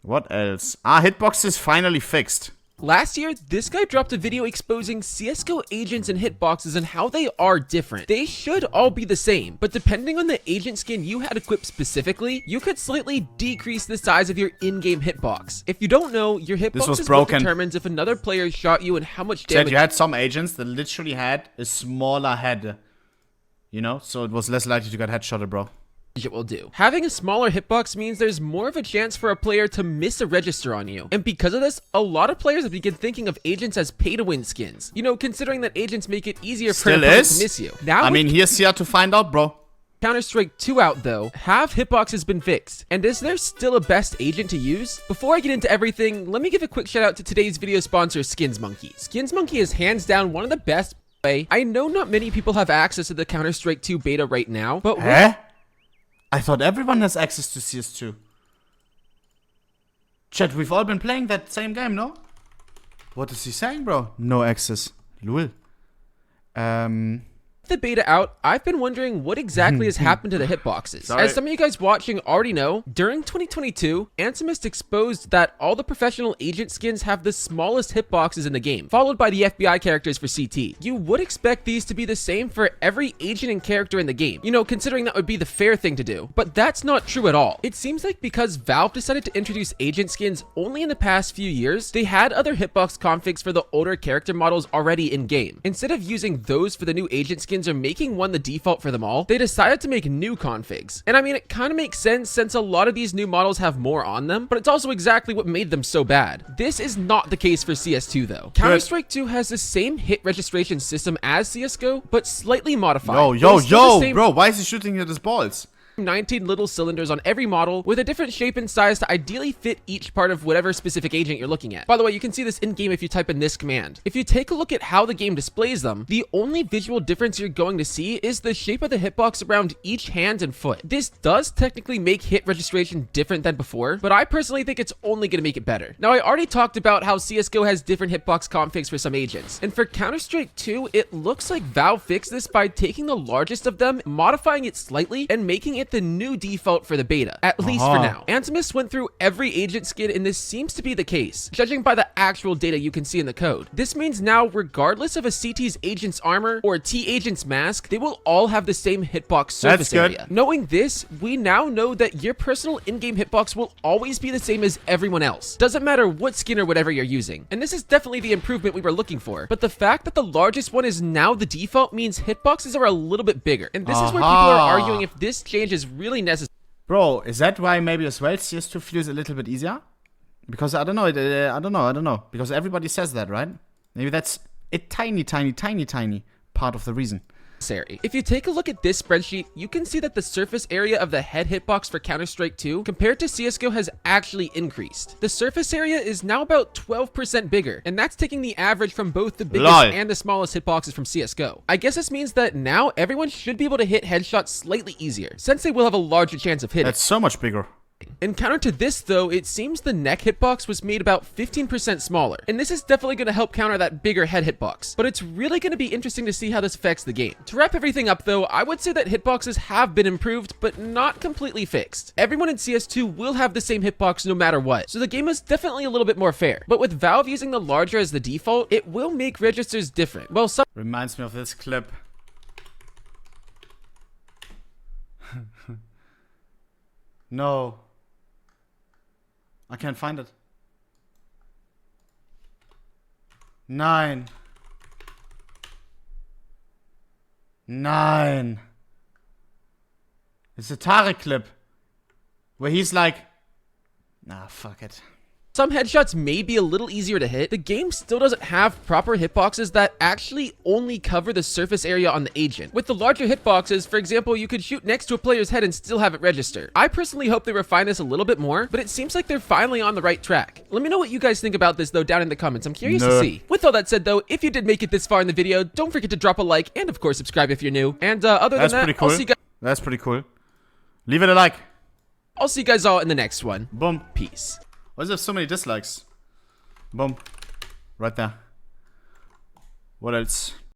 What else? Ah, hitbox is finally fixed. Last year, this guy dropped a video exposing CSGO agents and hitboxes and how they are different. They should all be the same, but depending on the agent skin you had equipped specifically, you could slightly decrease the size of your in-game hitbox. If you don't know, your hitbox is what determines if another player shot you and how much damage. You had some agents that literally had a smaller head, you know, so it was less likely to get headshotted, bro. It will do. Having a smaller hitbox means there's more of a chance for a player to miss a register on you. And because of this, a lot of players have begun thinking of agents as pay-to-win skins. You know, considering that agents make it easier for a player to miss you. Now, I mean, here's here to find out, bro. Counter-Strike 2 out though, have hitboxes been fixed? And is there still a best agent to use? Before I get into everything, let me give a quick shout out to today's video sponsor, SkinsMonkey. SkinsMonkey is hands down one of the best. I know not many people have access to the Counter-Strike 2 beta right now, but I thought everyone has access to CS2. Chat, we've all been playing that same game, no? What is he saying, bro? No access. Lul. The beta out, I've been wondering what exactly has happened to the hitboxes. As some of you guys watching already know, during 2022, Antimist exposed that all the professional agent skins have the smallest hitboxes in the game, followed by the FBI characters for CT. You would expect these to be the same for every agent and character in the game, you know, considering that would be the fair thing to do. But that's not true at all. It seems like because Valve decided to introduce agent skins only in the past few years, they had other hitbox configs for the older character models already in game. Instead of using those for the new agent skins or making one the default for them all, they decided to make new configs. And I mean, it kind of makes sense since a lot of these new models have more on them, but it's also exactly what made them so bad. This is not the case for CS2 though. Counter-Strike 2 has the same hit registration system as CSGO, but slightly modified. Yo, bro, why is he shooting at his balls? 19 little cylinders on every model with a different shape and size to ideally fit each part of whatever specific agent you're looking at. By the way, you can see this in game if you type in this command. If you take a look at how the game displays them, the only visual difference you're going to see is the shape of the hitbox around each hand and foot. This does technically make hit registration different than before, but I personally think it's only going to make it better. Now, I already talked about how CSGO has different hitbox configs for some agents, and for Counter-Strike 2, it looks like Valve fixed this by taking the largest of them, modifying it slightly, and making it the new default for the beta, at least for now. Antimist went through every agent skin and this seems to be the case, judging by the actual data you can see in the code. This means now, regardless of a CT's agent's armor or a T agent's mask, they will all have the same hitbox surface area. Knowing this, we now know that your personal in-game hitbox will always be the same as everyone else. Doesn't matter what skin or whatever you're using. And this is definitely the improvement we were looking for. But the fact that the largest one is now the default means hitboxes are a little bit bigger. And this is where people are arguing if this change is really necessary. Bro, is that why maybe as well CS2 feels a little bit easier? Because I don't know, I don't know. Because everybody says that, right? Maybe that's a tiny part of the reason. If you take a look at this spreadsheet, you can see that the surface area of the head hitbox for Counter-Strike 2 compared to CSGO has actually increased. The surface area is now about 12% bigger, and that's taking the average from both the biggest and the smallest hitboxes from CSGO. I guess this means that now everyone should be able to hit headshots slightly easier, since they will have a larger chance of hitting. That's so much bigger. In counter to this though, it seems the neck hitbox was made about 15% smaller, and this is definitely going to help counter that bigger head hitbox, but it's really going to be interesting to see how this affects the game. To wrap everything up though, I would say that hitboxes have been improved, but not completely fixed. Everyone in CS2 will have the same hitbox no matter what, so the game is definitely a little bit more fair. But with Valve using the larger as the default, it will make registers different. Well, some reminds me of this clip. No. I can't find it. 9. It's a Tarek clip where he's like, nah, fuck it. Some headshots may be a little easier to hit. The game still doesn't have proper hitboxes that actually only cover the surface area on the agent. With the larger hitboxes, for example, you could shoot next to a player's head and still have it register. I personally hope they refine this a little bit more, but it seems like they're finally on the right track. Let me know what you guys think about this though down in the comments. I'm curious to see. With all that said though, if you did make it this far in the video, don't forget to drop a like and of course subscribe if you're new. And other than that, I'll see you guys. That's pretty cool. Leave it a like. I'll see you guys all in the next one. Boom. Peace. Why is there so many dislikes? Boom. Right there. What else?